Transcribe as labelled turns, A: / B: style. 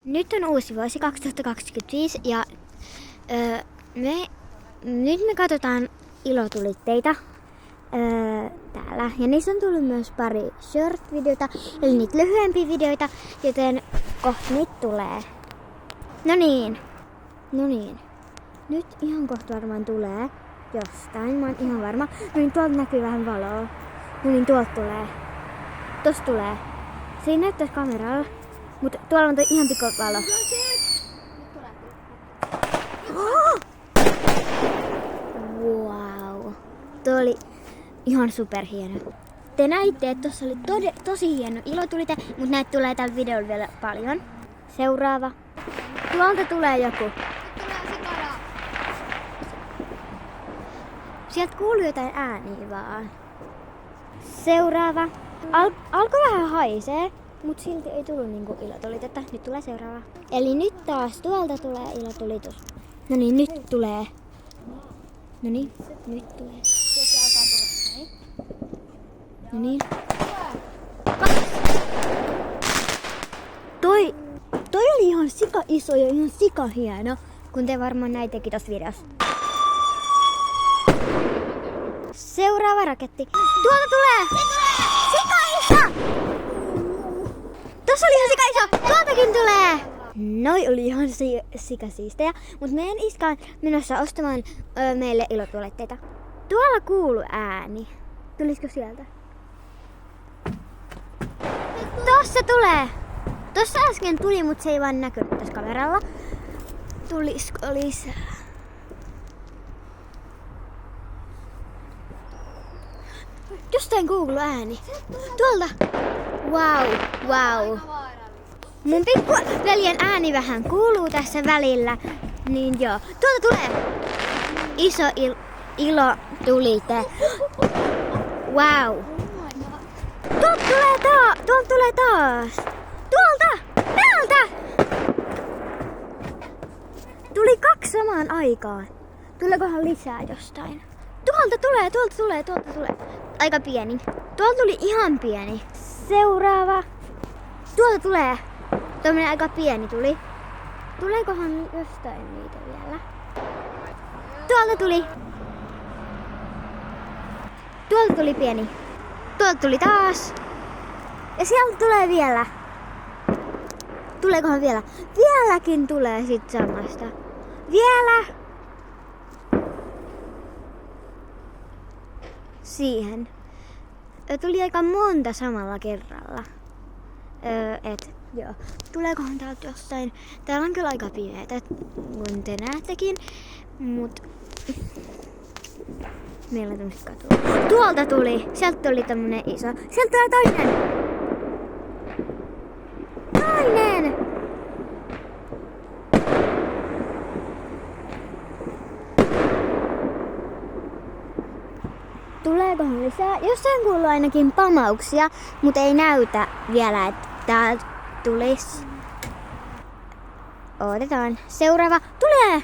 A: Nyt on uusi vuosi 2025 ja nyt me katsotaan ilotulitteita täällä. Ja niissä on tullut myös pari short-videota, eli niitä lyhyempiä videoita, joten kohta niitä tulee. No niin. Nyt ihan kohta varmaan tulee jostain, mä oon ihan varma. No niin, tuolta näkyy vähän valoa. No niin, tuolta tulee. Tossa tulee. Se ei näyttäisi kameralla, mutta tuolla on ihan pikku valo. Wow. Tuo oli ihan superhieno. Te näitte, että tuossa oli tosi hieno ilotulite, mutta näitä tulee tällä videolla vielä paljon. Seuraava. Tuolta tulee joku. Sieltä kuuluu jotain ääniä vaan. Seuraava. Alkoi vähän haisee, mutta silti ei tullut niinku ilotulitetta. Nyt tulee seuraava. Eli nyt taas tuolta tulee ilotulitus. No niin, nyt tulee. No niin, nyt tulee. No niin. Toi oli ihan sika iso ja ihan sika hieno, kun te varmaan näittekin tossa videossa. Seuraava raketti. Tuolta tulee! Sika iso! Tossa oli ihan sika iso! Tuoltakin tulee! Noi oli ihan sikasiistejä, mutta meidän iskä on menossa ostamaan meille ilotulitteita. Tuolla kuuluu ääni. Tulisiko sieltä? Tossa tulee! Tossa äsken tuli, mutta se ei vaan näkynyt tässä kameralla. Tulisko lisää? Jostain kuuluu ääni. Tuolta! Wow. Mun pikkuveljen ääni vähän kuuluu tässä välillä. Niin joo. Tuolta tulee! Iso ilotulite. Wow. Tuolta tulee taas! Tuolta! Täältä! Tuli 2 samaan aikaan. Tuleekohan lisää jostain? Tuolta tulee. Aika pieni. Tuolta tuli ihan pieni. Seuraava. Tuolta tulee. Tuommoinen aika pieni tuli. Tuleekohan jostain niitä vielä? Tuolta tuli. Tuolta tuli pieni. Tuolta tuli taas. Ja sieltä tulee vielä. Tuleekohan vielä? Vieläkin tulee sit samasta. Vielä. Siihen. Tuli aika monta samalla kerralla. Joo. Tuleekohan täältä jostain? Täällä on kyllä aika pimeetä, kun te näettekin. Mut meillä on tämmöset katua. Tuolta tuli! Sieltä tuli tämmönen iso. Sieltä tulee toinen! Tuleekohan lisää? Jossain kuuluu ainakin pamauksia, mutta ei näytä vielä, että täältä tulis. Odotetaan. Seuraava tulee!